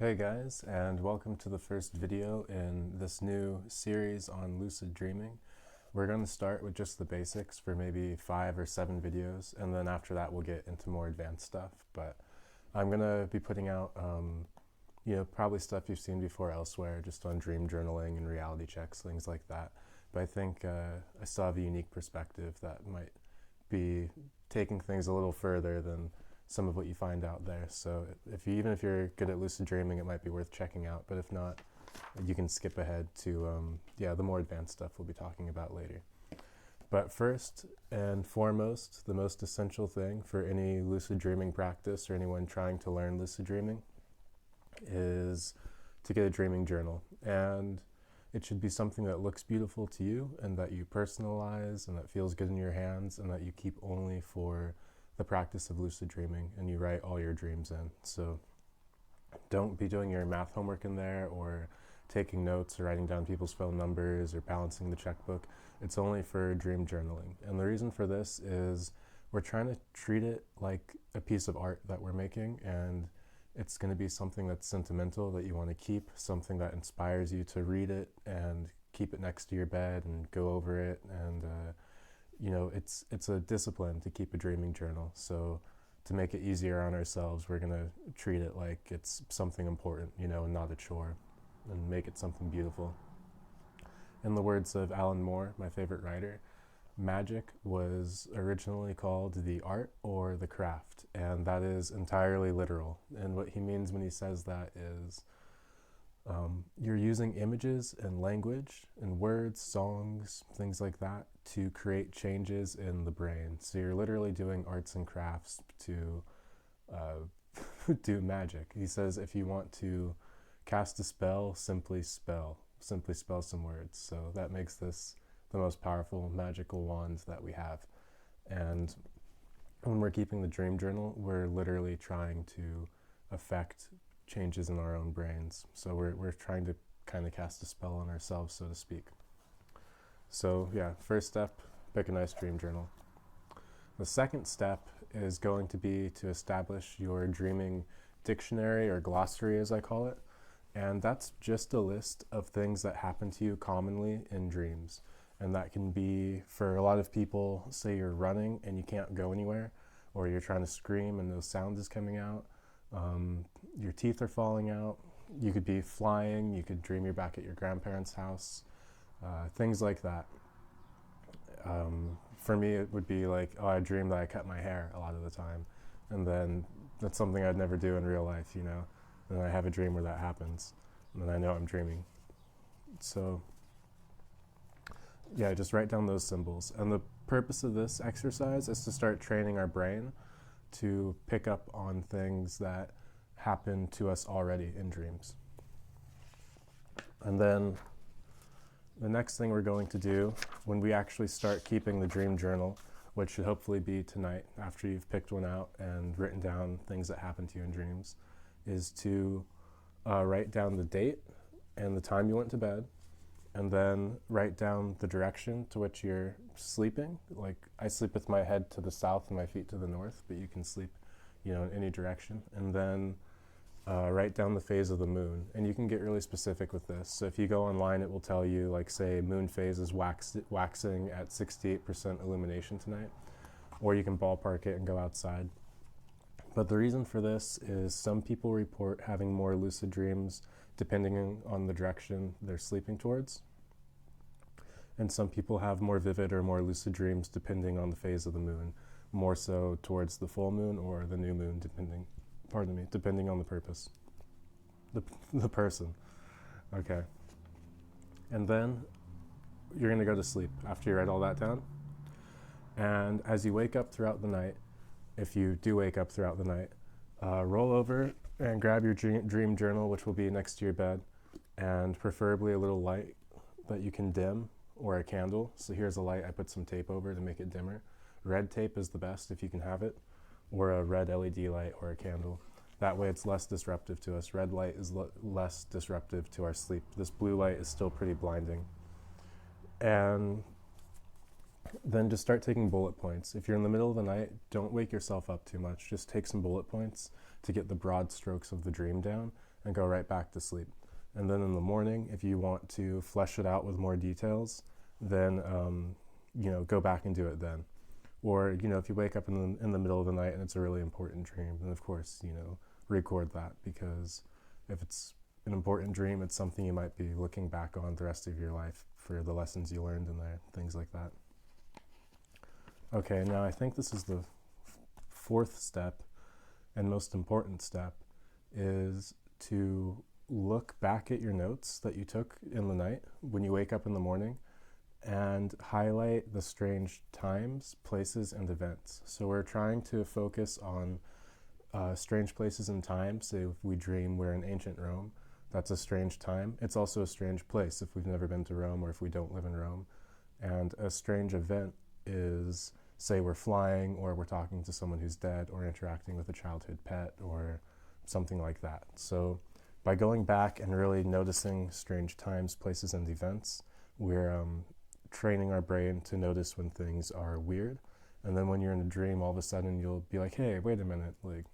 Hey guys, and welcome to the first video in this new series on lucid dreaming. We're going to start with just the basics for maybe 5 or 7 videos, and then after that we'll get into more advanced stuff. But I'm going to be putting out, probably stuff you've seen before elsewhere, just on dream journaling and reality checks, things like that. But I think I still have a unique perspective that might be taking things a little further than some of what you find out there. So even if you're good at lucid dreaming, it might be worth checking out. But if not, you can skip ahead to the more advanced stuff we'll be talking about later. But first and foremost, the most essential thing for any lucid dreaming practice or anyone trying to learn lucid dreaming is to get a dreaming journal. And it should be something that looks beautiful to you and that you personalize and that feels good in your hands and that you keep only for the practice of lucid dreaming, and you write all your dreams in. So don't be doing your math homework in there or taking notes or writing down people's phone numbers or balancing the checkbook. It's only for dream journaling. And the reason for this is we're trying to treat it like a piece of art that we're making, and it's going to be something that's sentimental that you want to keep, something that inspires you to read it and keep it next to your bed and go over it. And it's a discipline to keep a dreaming journal. So to make it easier on ourselves, we're going to treat it like it's something important, and not a chore, and make it something beautiful. In the words of Alan Moore, my favorite writer, magic was originally called the art or the craft, and that is entirely literal. And what he means when he says that is you're using images and language and words, songs, things like that to create changes in the brain. So you're literally doing arts and crafts to do magic. He says if you want to cast a spell, simply spell some words. So that makes this the most powerful magical wand that we have. And when we're keeping the dream journal, we're literally trying to affect changes in our own brains. So we're trying to kind of cast a spell on ourselves, so to speak. So yeah, first step, pick a nice dream journal. The second step is going to be to establish your dreaming dictionary, or glossary as I call it. And that's just a list of things that happen to you commonly in dreams. And that can be, for a lot of people, say you're running and you can't go anywhere, or you're trying to scream and no sound is coming out. Your teeth are falling out. You could be flying. You could dream you're back at your grandparents' house. Things like that. For me, it would be like, I dream that I cut my hair a lot of the time. And then that's something I'd never do in real life, And I have a dream where that happens. And then I know I'm dreaming. So yeah, just write down those symbols. And the purpose of this exercise is to start training our brain to pick up on things that happen to us already in dreams. And then the next thing we're going to do when we actually start keeping the dream journal, which should hopefully be tonight after you've picked one out and written down things that happen to you in dreams, is to write down the date and the time you went to bed, and then write down the direction to which you're sleeping. Like, I sleep with my head to the south and my feet to the north, but you can sleep, in any direction. And then write down the phase of the moon. And you can get really specific with this. So if you go online, it will tell you, like, say, moon phase is waxing at 68% illumination tonight. Or you can ballpark it and go outside. But the reason for this is some people report having more lucid dreams depending on the direction they're sleeping towards. And some people have more vivid or more lucid dreams depending on the phase of the moon, more so towards the full moon or the new moon, depending on the purpose, the person. Okay. And then you're going to go to sleep after you write all that down. And as you wake up throughout the night, if you do wake up throughout the night, roll over and grab your dream journal, which will be next to your bed, and preferably a little light that you can dim, or a candle. So here's a light. I put some tape over to make it dimmer. Red tape is the best if you can have it, or a red LED light or a candle. That way it's less disruptive to us. Red light is less disruptive to our sleep. This blue light is still pretty blinding. And then just start taking bullet points. If you're in the middle of the night, don't wake yourself up too much. Just take some bullet points to get the broad strokes of the dream down and go right back to sleep. And then in the morning, if you want to flesh it out with more details, then go back and do it then. Or if you wake up in the middle of the night and it's a really important dream, then of course record that, because if it's an important dream, it's something you might be looking back on the rest of your life for the lessons you learned in there, things like that. Okay, now I think this is the fourth step and most important step, is to look back at your notes that you took in the night when you wake up in the morning and highlight the strange times, places, and events. So we're trying to focus on strange places and times. Say if we dream we're in ancient Rome, that's a strange time. It's also a strange place if we've never been to Rome or if we don't live in Rome. And a strange event is, say we're flying, or we're talking to someone who's dead, or interacting with a childhood pet, or something like that. So by going back and really noticing strange times, places, and events, we're training our brain to notice when things are weird. And then when you're in a dream, all of a sudden you'll be like, hey, wait a minute, like,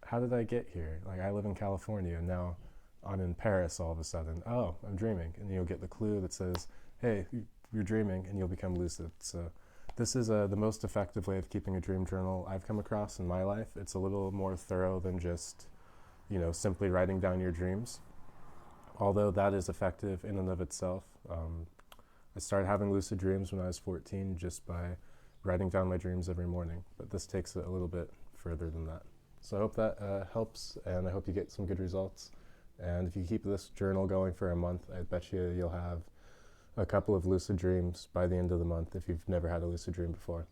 how did I get here? Like, I live in California, and now I'm in Paris all of a sudden. Oh, I'm dreaming. And you'll get the clue that says, hey, you're dreaming, and you'll become lucid. So this is the most effective way of keeping a dream journal I've come across in my life. It's a little more thorough than just, simply writing down your dreams. Although that is effective in and of itself. I started having lucid dreams when I was 14 just by writing down my dreams every morning. But this takes it a little bit further than that. So I hope that helps, and I hope you get some good results. And if you keep this journal going for a month, I bet you'll have a couple of lucid dreams by the end of the month if you've never had a lucid dream before.